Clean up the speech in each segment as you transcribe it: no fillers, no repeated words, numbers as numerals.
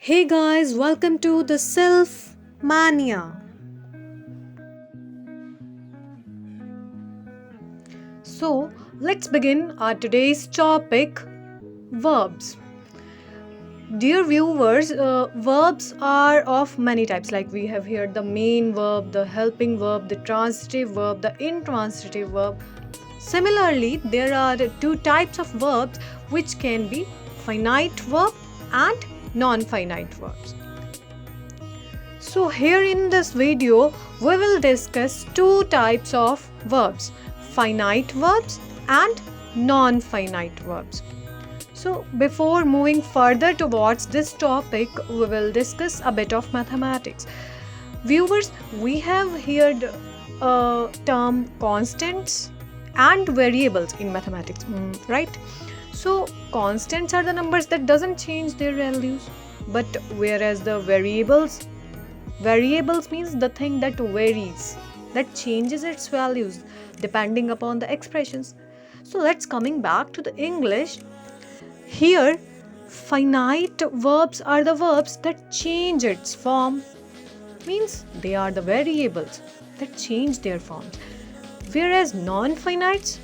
Hey guys, welcome to the Self Mania. So, let's begin our today's topic verbs. Dear viewers, verbs are of many types. Like we have here the main verb, the helping verb, the transitive verb, the intransitive verb. Similarly, there are two types of verbs which can be finite verb and non finite verbs. So here in this video, we will discuss two types of verbs, finite verbs and non-finite verbs. So before moving further towards this topic, we will discuss a bit of mathematics. Viewers, we have here the term constants and variables in mathematics, right? So constants are the numbers that doesn't change their values, but whereas the variables means the thing that varies, that changes its values depending upon the expressions. So let's coming back to the English. Here, finite verbs are the verbs that change its form, means they are the variables that change their forms. Whereas non-finites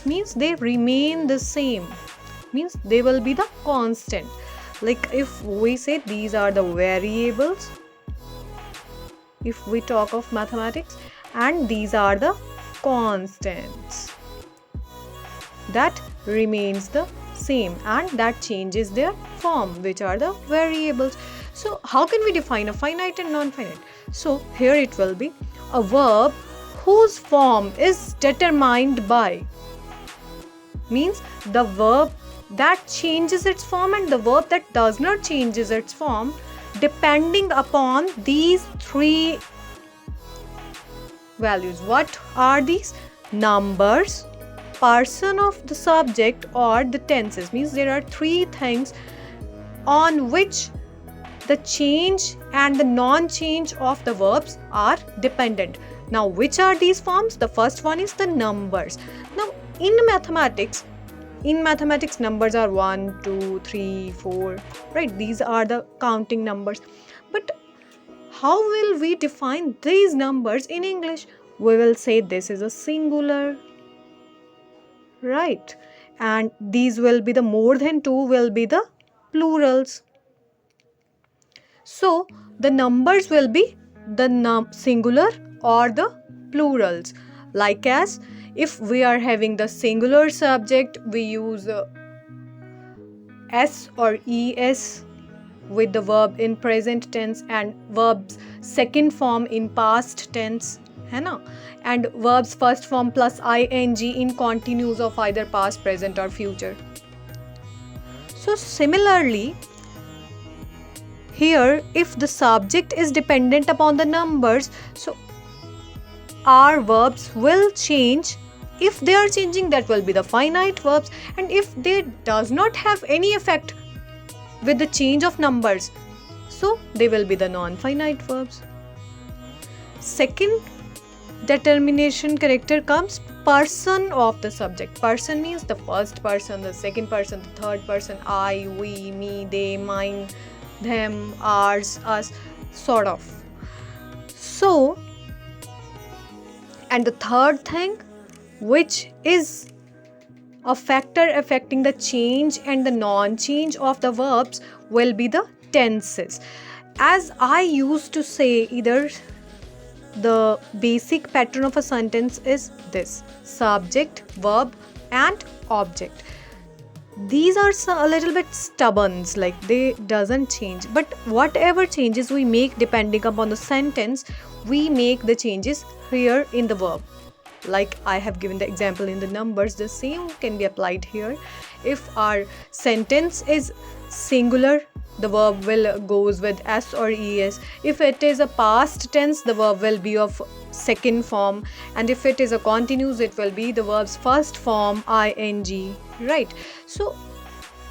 means they remain the same, means they will be the constant. Like if we say these are the variables, if we talk of mathematics, and these are the constants that remains the same and that changes their form, which are the variables. So how can we define a finite and non-finite? So here it will be a verb whose form is determined by, means the verb that changes its form and the verb that does not changes its form depending upon these three values. What are these? Numbers, person of the subject, or the tenses. Means there are three things on which the change and the non-change of the verbs are dependent. Now which are these forms? The first one is the numbers. Now in mathematics numbers are 1, 2, 3, 4, right? These are the counting numbers. But how will we define these numbers in English? We will say this is a singular, right? And these will be the more than two will be the plurals. So the numbers will be the singular or the plurals. Like as if we are having the singular subject, we use s or es with the verb in present tense and verbs second form in past tense, है ना? And verbs first form plus ing in continuous of either past, present or future. So similarly, here if the subject is dependent upon the numbers, so our verbs will change. If they are changing, that will be the finite verbs, and if they does not have any effect with the change of numbers, so they will be the non-finite verbs. Second determination character comes person of the subject. Person means the first person, the second person, the third person, I, we, me, they, mine, them, ours, us, sort of. So, and the third thing which is a factor affecting the change and the non-change of the verbs will be the tenses. As I used to say, either the basic pattern of a sentence is this: subject, verb and object. These are a little bit stubborn, like they doesn't change, but whatever changes we make depending upon the sentence, we make the changes here in the verb. Like I have given the example in the numbers, the same can be applied here. If our sentence is singular, the verb will goes with s or es. If it is a past tense, the verb will be of second form, and if it is a continuous, it will be the verb's first form ing, right? So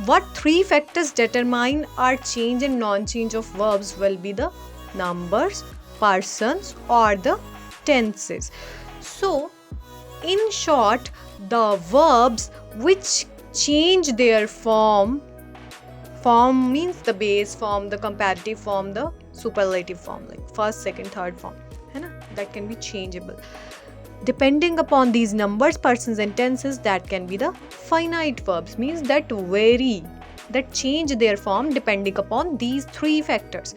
what three factors determine our change and non-change of verbs will be the numbers, persons or the tenses. So in short, the verbs which change their form form means the base form, the comparative form, the superlative form, like first, second, third form, है ना? That can be changeable. Depending upon these numbers, persons and tenses, that can be the finite verbs, means that vary, that change their form depending upon these three factors.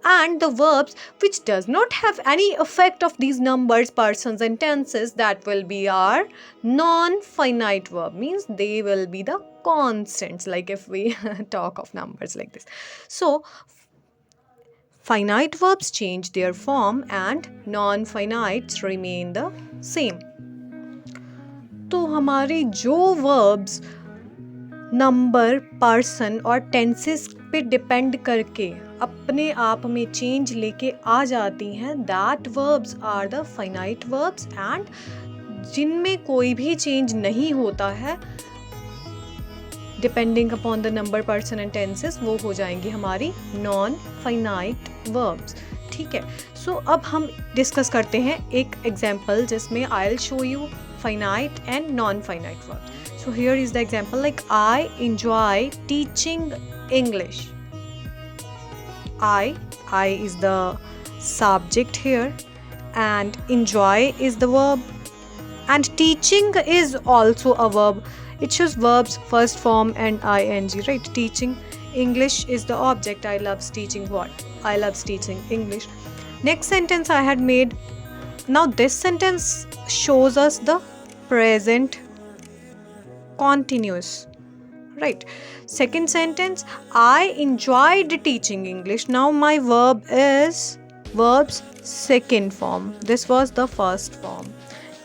And the verbs which does not have any effect of these numbers, persons and tenses, that will be our non-finite verb, means they will be the constants, like if we talk of numbers like this. So finite verbs change their form and non-finites remain the same. तो हमारे जो verbs number, person और tenses पे depend करके अपने आप में change लेके आ जाती हैं, that verbs are the finite verbs, and जिनमें कोई भी चेंज नहीं होता है depending upon the number, person and tenses, वो हो जाएंगी हमारी नॉन फाइनाइट वर्ब्स. ठीक है. सो अब हम डिस्कस करते हैं एक एग्जाम्पल जिसमें I will show you finite and non-finite verbs. So here is the example, like I enjoy teaching English. I is the subject here, and enjoy is the verb, and teaching is also a verb. It shows verbs first form and ing, right? Teaching English is the object. I love teaching what? I love teaching English. Next sentence I had made. Now this sentence shows us the present continuous, right? Second sentence, I enjoyed teaching English. Now my verb is verb's second form. This was the first form.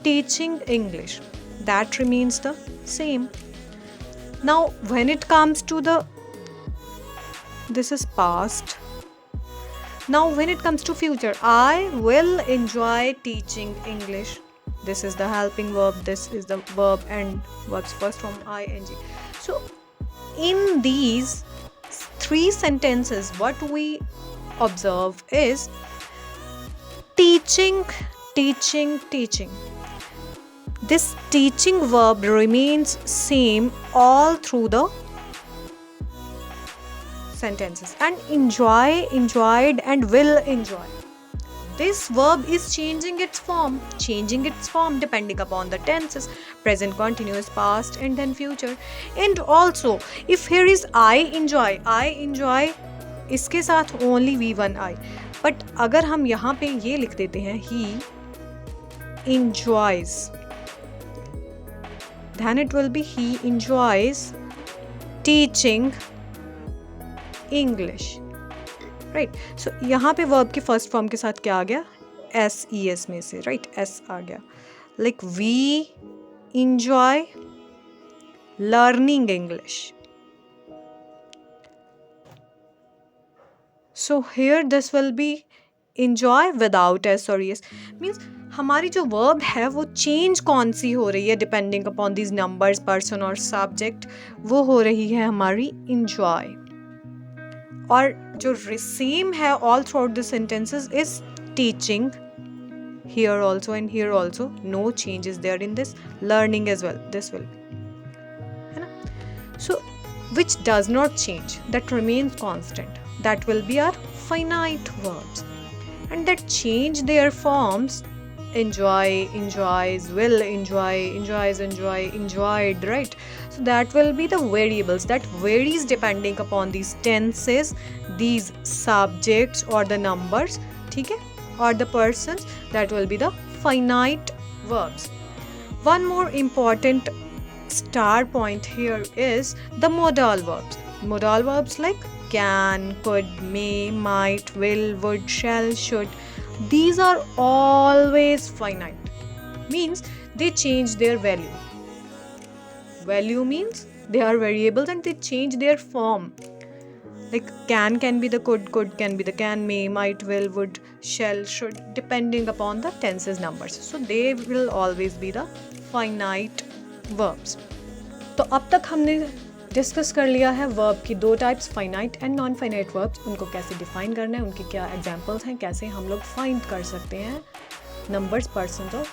Teaching English, that remains the same. Now when it comes to the, this is past. Now when it comes to future, I will enjoy teaching English. This is the helping verb, this is the verb and verbs first form ing. So in these three sentences, what we observe is teaching, teaching, teaching. This teaching verb remains same all through the sentences, and enjoy, enjoyed, and will enjoy. This verb is changing its form depending upon the tenses, present continuous, past, and then future. And also if here is I enjoy इसके साथ only V1I, but अगर हम यहाँ पे ये लिख देते हैं he enjoys, then it will be he enjoys teaching English, right. So यहाँ पे वर्ब के फर्स्ट फॉर्म के साथ क्या आ गया? SES में से, राइट, S आ गया. Like we enjoy learning English. So here this will be enjoy without S और ES. मीन्स हमारी जो वर्ब है वो चेंज कौन सी हो रही है depending upon these numbers, person और सब्जेक्ट, वो हो रही है हमारी इंजॉय. और जो सेम है all throughout the sentences is teaching, here also and here also, no change is there in this. Learning as well, this will, है ना? So which does not change, that remains constant, that will be our finite verbs, and that change their forms, enjoy, enjoys, will enjoy, enjoys, enjoy, enjoyed, right? So that will be the variables that varies depending upon these tenses, these subjects or the numbers, ठीक है, or the persons, that will be the finite verbs. One more important star point here is the modal verbs. Modal verbs like can, could, may, might, will, would, shall, should. These are always finite. Means they change their value. Value means they are variables and they change their form. Like can be the could can be the can, may, might, will, would, shall, should, depending upon the tenses numbers. So they will always be the finite verbs. तो अब तक हमने discuss कर लिया है verb की दो types, finite and non finite verbs. उनको कैसे डिफाइन करना है, उनके क्या एग्जांपल्स हैं, कैसे हम लोग फाइंड कर सकते हैं नंबर्स, पर्सन्स और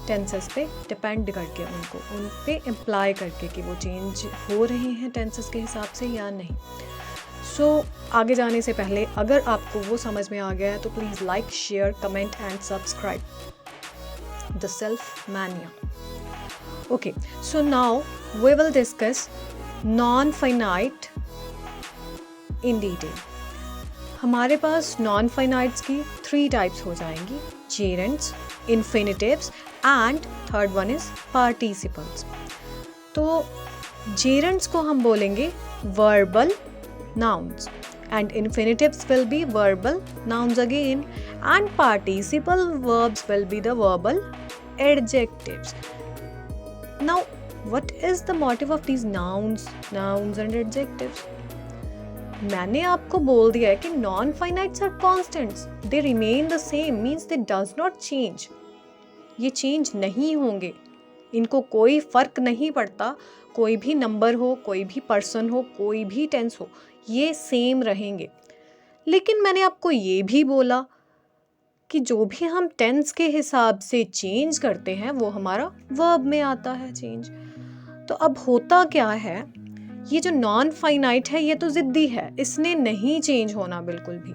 टेंसेस पे डिपेंड करके उनको उन पे इम्प्लाई करके कि वो चेंज हो रहे हैं टेंसेस के हिसाब से या नहीं। सो आगे जाने से पहले अगर आपको वो समझ में आ गया है तो please like, share, comment and subscribe the Self Mania. Okay, so now we will discuss non finite in detail. हमारे पास नॉन फाइनाइट्स की 3 टाइप्स हो जाएंगी, gerunds, infinitives and third one is participles. तो जेरेंट्स को हम बोलेंगे verbal nouns and infinitives will be verbal nouns again and participle verbs will be the verbal adjectives. Now what is the motive of these nouns and adjectives? मैंने आपको बोल दिया है कि non finites are constants, they remain the same, means they does not change. ये change नहीं होंगे, इनको कोई फर्क नहीं पड़ता, कोई भी नंबर हो, कोई भी पर्सन हो, कोई भी टेंस हो, ये सेम रहेंगे। लेकिन मैंने आपको ये भी बोला कि जो भी हम टेंस के हिसाब से चेंज करते हैं वो हमारा वर्ब में आता है चेंज। तो अब होता क्या है, ये जो नॉन फाइनाइट है ये तो जिद्दी है, इसने नहीं चेंज होना बिल्कुल भी।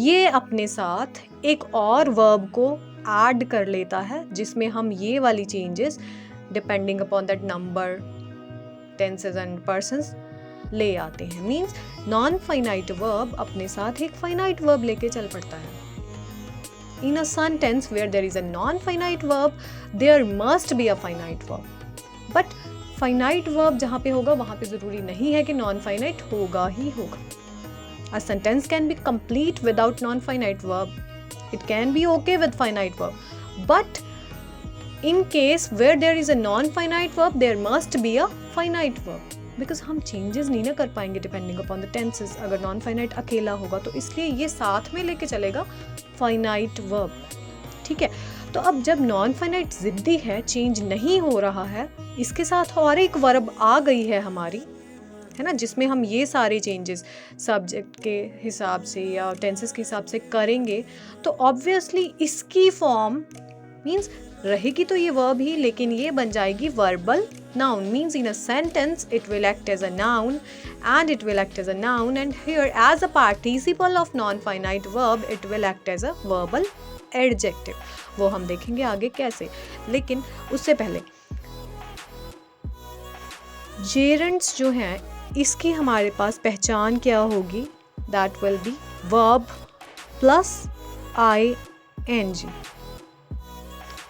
ये अपने साथ एक और वर्ब को ऐड कर लेता है जिसमें हम ये वाली changes depending upon that number, tenses and persons ले आते हैं। मीन्स नॉन फाइनाइट वर्ब अपने साथ एक फाइनाइट वर्ब लेके चल पड़ता है। In a sentence where there is a non finite verb there must be a finite verb. But finite verb जहाँ पे होगा वहाँ पे जरूरी नहीं है कि नॉन फाइनाइट होगा ही होगा। A sentence can be complete without non finite verb, it can be okay with finite verb, but in case where there is a non-finite verb there must be a finite verb, because हम changes नहीं ना कर पाएंगे depending upon the tenses अगर non-finite अकेला होगा, तो इसलिए ये साथ में लेके चलेगा finite verb। ठीक है, तो अब जब non-finite जिद्दी है, चेंज नहीं हो रहा है, इसके साथ और एक वर्ब आ गई है हमारी, है ना, जिसमें हम ये सारे चेंजेस सब्जेक्ट के हिसाब से या टेंसेस के हिसाब से करेंगे, तो ऑब्वियसली इसकी फॉर्म मीन्स रहेगी तो ये वर्ब ही, लेकिन ये बन जाएगी verbal noun. Means in a sentence it will act as a noun and here as a participle of non finite verb it will act as a verbal adjective. वो हम देखेंगे आगे कैसे, लेकिन उससे पहले जेरेंट्स जो हैं इसकी हमारे पास पहचान क्या होगी, that will B verb plus ing।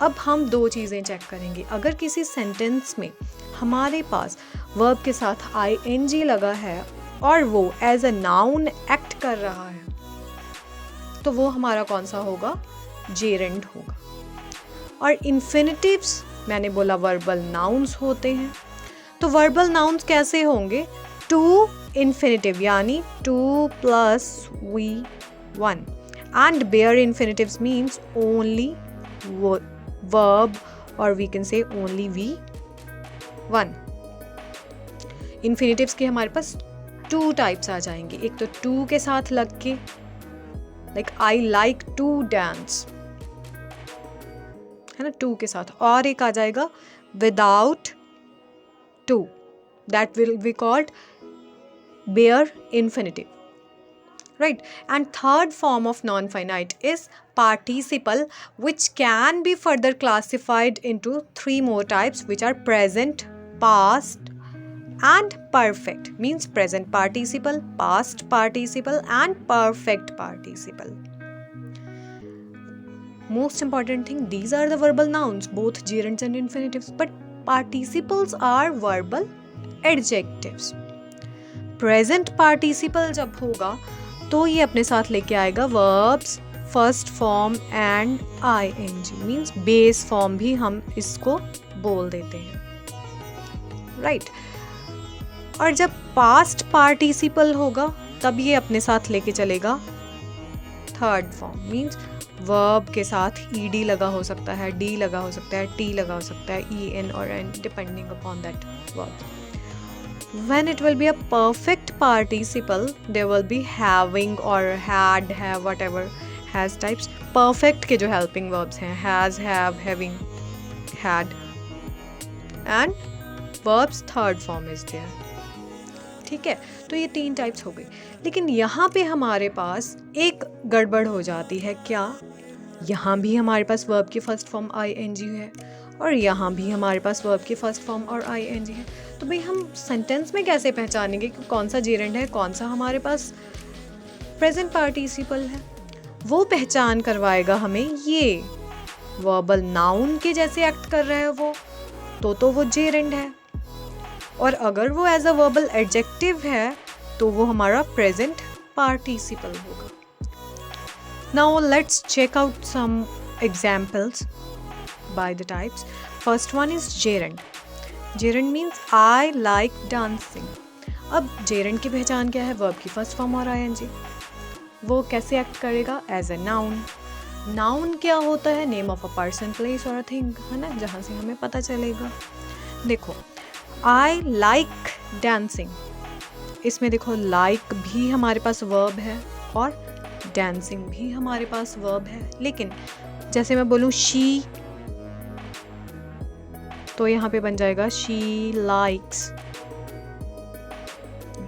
अब हम 2 चीज़ें चेक करेंगे। अगर किसी सेंटेंस में हमारे पास वर्ब के साथ ing लगा है और वो एज अ नाउन एक्ट कर रहा है, तो वो हमारा कौन सा होगा, जेरेंट होगा। और इन्फिनिटिव्स मैंने बोला वर्बल नाउन्स होते हैं, तो वर्बल नाउन्स कैसे होंगे, टू इन्फिनिटिव यानी 2 + v1 and bare infinitives means only verb or we can say only v1। Infinitives के हमारे पास 2 टाइप्स आ जाएंगे, एक तो टू के साथ लग के, like I like to dance, है ना, टू के साथ, और एक आ जाएगा without to, that will be called bare infinitive, right? And third form of non-finite is participle, which can be further classified into 3 more types, which are present, past and perfect. Means present participle, past participle and perfect participle. Most important thing, these are the verbal nouns, both gerunds and infinitives, but participles are verbal adjectives. Present participle जब होगा तो ये अपने साथ लेके आएगा verbs first form and ing, means base form भी हम इसको बोल देते हैं, राइट। और जब पास्ट पार्टिसिपल होगा तब ये अपने साथ लेके चलेगा थर्ड फॉर्म, मीन्स वर्ब के साथ ed लगा हो सकता है, d लगा हो सकता है, t लगा हो सकता है, en और n depending upon that verb. When it will be a perfect participle, there will be having or had, have, whatever has types. Perfect के जो helping verbs हैं has, have, having, had and verbs third form is there. ठीक है, तो ये 3 types हो गई. लेकिन यहाँ पे हमारे पास एक गड़बड़ हो जाती है. क्या? यहाँ भी हमारे पास वर्ब की फर्स्ट फॉर्म ing है और यहाँ भी हमारे पास वर्ब की फर्स्ट फॉर्म और ing है. तो भाई हम सेंटेंस में कैसे पहचानेंगे कि कौन सा जेरेंड है, कौन सा हमारे पास प्रेजेंट पार्टिसिपल है? वो पहचान करवाएगा हमें ये. वर्बल नाउन के जैसे एक्ट कर रहा है वो, तो वो जेरेंड है. और अगर वो एज अ वर्बल एडजेक्टिव है तो वो हमारा प्रेजेंट पार्टिसिपल होगा. Now let's check out some examples by the types. First one is gerund. Gerund means I like dancing. अब gerund की पहचान क्या है? verb की फर्स्ट फॉर्म और ing. वो कैसे एक्ट करेगा? As a noun. नाउन क्या होता है? Name of a person, place और अ थिंग, है ना, जहाँ से हमें पता चलेगा. देखो, आई लाइक डांसिंग, इसमें देखो लाइक भी हमारे पास वर्ब है और डांसिंग भी हमारे पास वर्ब है. लेकिन जैसे मैं बोलूँ शी, तो यहाँ पे बन जाएगा शी लाइक्स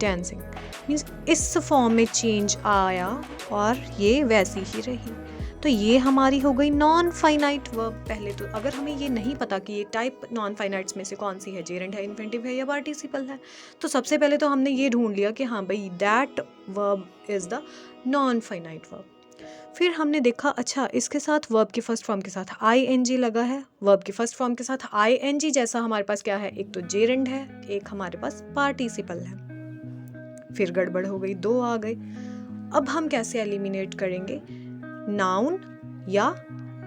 डांसिंग. मीन्स इस फॉर्म में चेंज आया और ये वैसी ही रही. तो ये हमारी हो गई नॉन फाइनाइट वर्ब. पहले तो अगर हमें ये नहीं पता कि ये टाइप नॉन फाइनाइट्स में से कौन सी है, जेरेंड है, इन्फिनिटिव है या पार्टिसिपल है, तो सबसे पहले तो हमने ये ढूंढ लिया कि हाँ भाई that verb is the non finite verb. फिर हमने देखा अच्छा इसके साथ वर्ब की फर्स्ट फॉर्म के साथ ing लगा है, वर्ब की फर्स्ट फॉर्म के साथ ing जैसा हमारे पास क्या है? एक तो जेरेंड है, एक हमारे पास पार्टिसिपल है. फिर गड़बड़ हो गई, 2 आ गए. अब हम कैसे एलिमिनेट करेंगे? नाउन या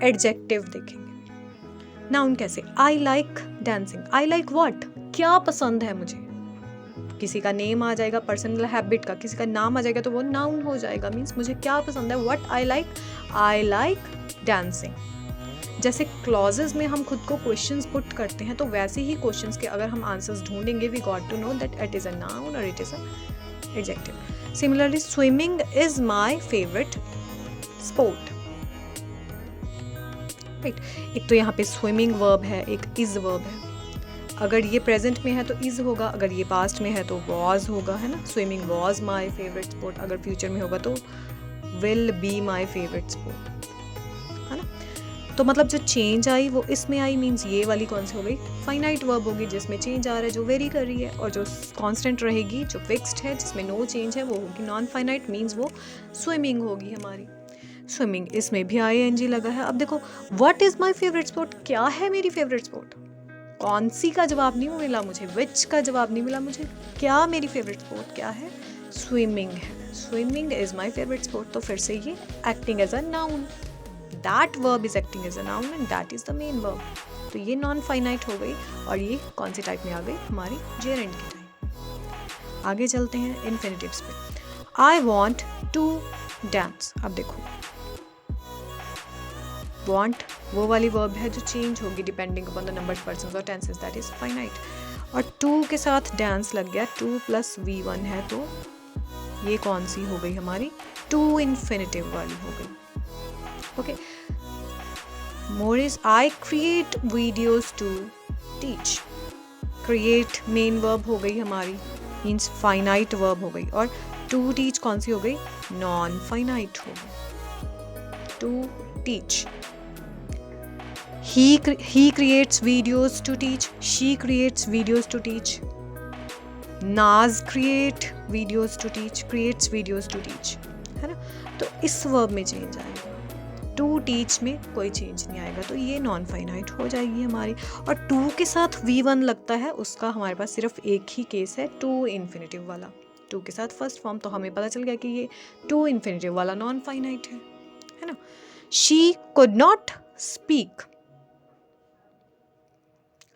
एडजेक्टिव देखेंगे. नाउन कैसे? I like dancing. I like what? क्या पसंद है मुझे? किसी का नेम आ जाएगा, पर्सनल हैबिट का किसी का नाम आ जाएगा तो वो नाउन हो जाएगा. मीन्स मुझे क्या पसंद है, व्हाट आई लाइक डांसिंग. जैसे क्लॉजेस में हम खुद को क्वेश्चंस पुट करते हैं, तो वैसे ही क्वेश्चंस के अगर हम आंसर्स ढूंढेंगे, we got to know that it is a noun और it is a adjective. Similarly swimming is my favourite sport. Right, एक तो यहाँ पे स्विमिंग वर्ब है, एक इज वर्ब है. अगर ये प्रेजेंट में है तो इज होगा, अगर ये पास्ट में है तो वॉज होगा, है ना. Swimming was my favourite sport. अगर फ्यूचर में होगा तो will be my favourite sport, है ना. तो मतलब जो चेंज आई वो इसमें आई. मीन्स ये वाली कौन सी हो गई? फाइनाइट वर्ब होगी, जिसमें चेंज आ रहा है, जो वेरी कर रही है. और जो कांस्टेंट रहेगी, जो फिक्स्ड है, जिसमें नो चेंज है, वो होगी नॉन फाइनाइट. मीन्स वो स्विमिंग होगी हमारी. स्विमिंग, इसमें भी ing लगा है. अब देखो what is my favourite sport, क्या है मेरी फेवरेट स्पोर्ट? कौन सी का जवाब नहीं मिला मुझे, विच का जवाब नहीं मिला मुझे. क्या मेरी फेवरेट स्पोर्ट क्या है? स्विमिंग है. Swimming is my favourite sport. तो फिर से ये acting as a noun. That verb is acting as a noun and that is the main verb. तो ये नॉन फाइनाइट हो गई और ये कौन सी टाइप में आ गई? हमारी जेरेंड की टाइप. आगे चलते हैं इन्फिनिटिव्स पे. I want to dance. अब देखो want वो वाली वर्ब है जो चेंज होगी depending upon the number persons और टेंसेस, दैट इज फाइनाइट. और टू के साथ डांस लग गया, 2 + V1 है, तो ये कौन सी हो गई हमारी? टू इन्फिनिटिव वाली हो गई. Okay, more is I create videos to teach. Create main verb हो गई हमारी, मीन्स फाइनाइट वर्ब हो गई. और टू टीच कौन सी हो गई? नॉन फाइनाइट हो गई. To teach. He creates videos to teach. She creates videos to teach. Naz create videos to teach. Creates videos to teach. है ना. तो इस वर्ब में चेंज आएगा. टू टीच में कोई चेंज नहीं आएगा, तो ये नॉन फाइनाइट हो जाएगी हमारी. और टू के साथ V1 लगता है, उसका हमारे पास सिर्फ एक ही केस है, टू इन्फिनिटिव वाला. टू के साथ फर्स्ट फॉर्म, तो हमें पता चल गया कि ये टू इन्फिनिटिव वाला नॉन फाइनाइट है ना. She could not speak.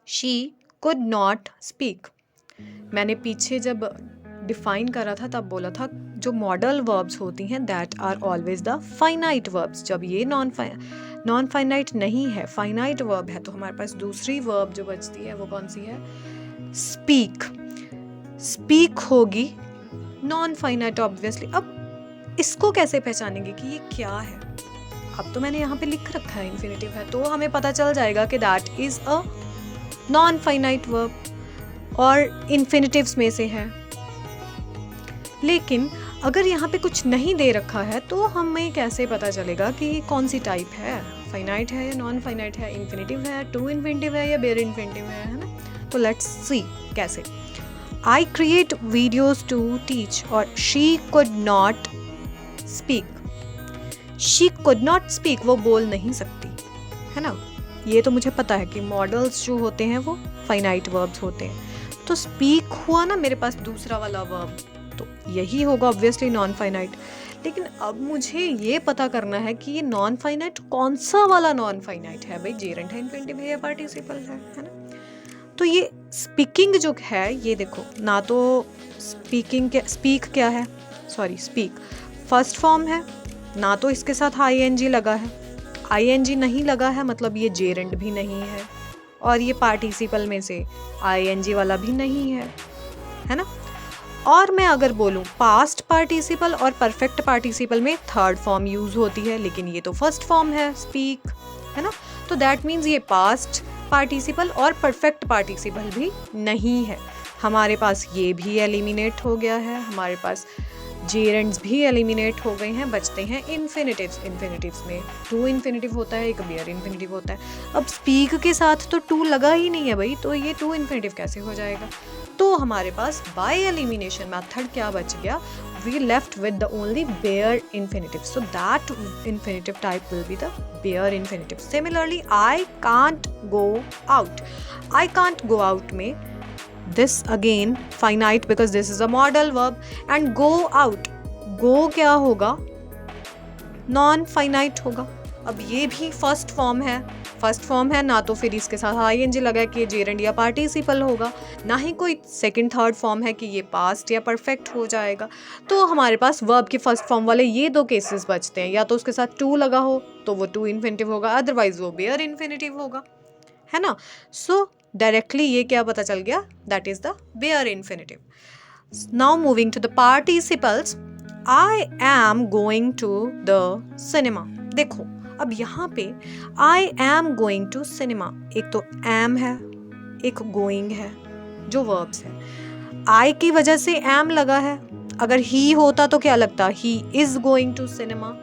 She could not speak. मैंने पीछे जब डिफाइन करा था तब बोला था जो मॉडल वर्ब्स होती हैं that are always the finite verbs. जब ये नॉन फाइनाइट नहीं है, फाइनाइट वर्ब है, तो हमारे पास दूसरी वर्ब जो बचती है वो कौन सी है? स्पीक. स्पीक होगी नॉन फाइनाइट ऑब्वियसली. अब इसको कैसे पहचानेंगे कि ये क्या है? अब तो मैंने यहाँ पे लिख रखा है इन्फिनेटिव है, तो हमें पता चल जाएगा कि that is a non finite verb और इन्फिनेटिव्स में से है। लेकिन अगर यहाँ पे कुछ नहीं दे रखा है तो हमें कैसे पता चलेगा कि कौन सी टाइप है, फाइनाइट है या नॉन फाइनाइट है, इन्फिनेटिव है, टू इन्फिनेटिव है या बेयर इन्फिनेटिव है ना। तो लेट्स सी कैसे। I create videos to teach और she could not speak. She could not speak, वो बोल नहीं सकती, है ना। ये तो मुझे पता है कि मॉडल्स जो होते हैं वो फाइनाइट वर्ब्स होते हैं। तो स्पीक हुआ ना मेरे पास दूसरा वाला वर्ब, तो यही होगा ऑब्वियसली नॉन फाइनाइट। लेकिन अब मुझे ये पता करना है कि ये नॉन फाइनाइट कौन सा वाला नॉन फाइनाइट है भाई, जेरेंट है, इन्फिनेटिव है या पार्टिसिपल है ना। तो ये स्पीकिंग जो है, ये देखो ना तो स्पीक क्या है, सॉरी स्पीक फर्स्ट फॉर्म है, ना तो इसके साथ आईएनजी लगा है। आईएनजी नहीं लगा है मतलब ये जेरेंट भी नहीं है, और ये पार्टिसिपल में से आईएनजी वाला भी नहीं है ना। और मैं अगर बोलूँ पास्ट पार्टिसिपल और परफेक्ट पार्टिसिपल में थर्ड फॉर्म यूज होती है, लेकिन ये तो फर्स्ट फॉर्म है स्पीक, है ना। तो दैट मीन्स ये पास्ट पार्टिसिपल और परफेक्ट पार्टिसिपल भी नहीं है। हमारे पास ये भी एलिमिनेट हो गया है, हमारे पास जेरेंट्स भी एलिमिनेट हो गए हैं, बचते हैं इन्फिनेटिव्स। इन्फिनेटिव्स में टू इन्फिनेटिव होता है, एक बेयर इन्फिनेटिव होता है। अब स्पीक के साथ तो टू लगा ही नहीं है भाई, तो ये टू इन्फिनेटिव कैसे हो जाएगा। तो हमारे पास बाय एलिमिनेशन मेथड क्या बच गया, we left with the only bare infinitive, so that infinitive type will be the bare infinitive. Similarly, I can't go out. I can't go out में this again finite because this is a modal verb, and go out, go क्या होगा, non finite होगा। अब ये भी first form है, first form है ना, तो फिर इसके साथ आईएनजी लगा कि ये जेरेंट या पार्टिसिपल होगा, ना ही कोई सेकंड थर्ड फॉर्म है कि ये पास्ट या परफेक्ट हो जाएगा। तो हमारे पास वर्ब के फर्स्ट फॉर्म वाले ये दो केसेस बचते हैं, या तो उसके साथ टू लगा हो तो वो टू इन्फिनेटिव होगा, अदरवाइज वो बेयर इन्फिनेटिव होगा, है ना। सो डायरेक्टली ये क्या पता चल गया, that is the bare infinitive. Now moving to the participles, I am going to the cinema. देखो अब यहाँ पे I am going to cinema, एक तो एम है, एक गोइंग है, जो वर्ब्स है। आई की वजह से एम लगा है, अगर ही होता तो क्या लगता, he is going to cinema,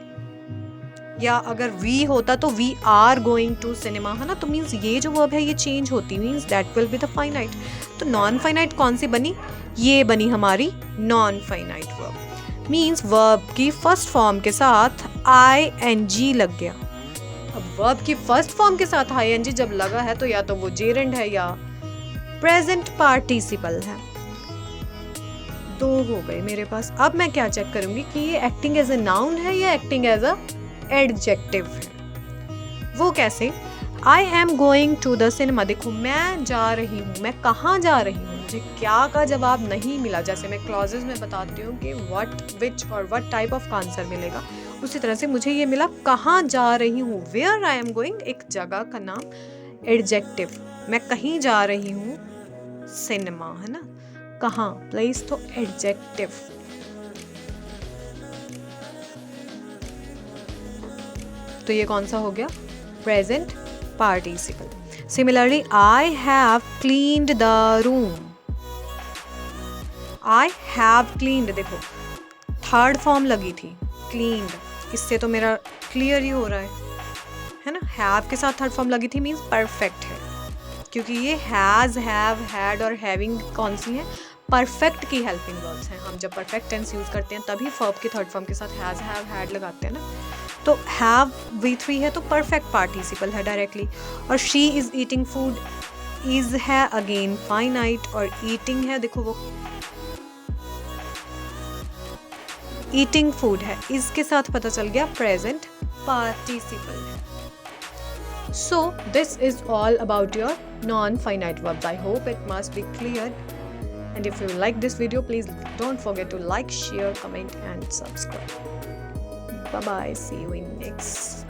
या अगर वी होता तो we are going to cinema, है ना। तो मीन्स ये जो वर्ब है ये चेंज होती, means that will be the finite. तो नॉन फाइनाइट कौन सी बनी, ये बनी हमारी non finite verb. Means verb की फर्स्ट फॉर्म के साथ आई एन जी लग गया। अब वर्ब की फर्स्ट फॉर्म के साथ आईएनजी जब लगा है तो या तो वो जेरेंट है या प्रेजेंट पार्टिसिपल है। दो हो गए मेरे पास। अब मैं क्या चेक करूंगी कि ये एक्टिंग एज ए नाउन है या एक्टिंग एज अ एडजेक्टिव है। वो कैसे, I am going to the cinema. देखो मैं जा रही हूँ, मैं कहाँ जा रही हूँ, मुझे क्या का जवाब नहीं मिला। जैसे मैं क्लॉजेज में बताती हूँ कि व्हाट, विच और व्हाट टाइप ऑफ आंसर मिलेगा, उसी तरह से मुझे ये मिला कहाँ जा रही हूँ, वेयर आई एम गोइंग, एक जगह का नाम, एडजेक्टिव, मैं कहीं जा रही हूँ, सिनेमा, है ना, कहाँ, प्लेस, तो एडजेक्टिव। तो ये कौन सा हो गया, present participle. Similarly I have cleaned the room, I have cleaned, देखो थर्ड फॉर्म लगी थी क्लीन्ड, इससे तो मेरा क्लियर ही हो रहा है ना। हैव के साथ थर्ड फॉर्म लगी थी मीन्स परफेक्ट है, क्योंकि ये हैज, हैव, हैड और हैविंग कौन सी है, परफेक्ट की हेल्पिंग वर्ब्स हैं। हम जब परफेक्ट टेंस यूज करते हैं तभी वर्ब के थर्ड फॉर्म के साथ हैज, हैव, हैड लगाते हैं ना। तो हैव V3 है तो परफेक्ट पार्टिसिपल है डायरेक्टली। और she is eating food, is है अगेन फाइनाइट, और ईटिंग है, देखो वो ईटिंग फूड है, इसके साथ पता चल गया प्रेजेंट पार्टिसिपल है। So this is all about your non-finite verbs. I hope it must be clear. And if you like this video, please don't forget to like, share, comment and subscribe. Bye bye. See you in next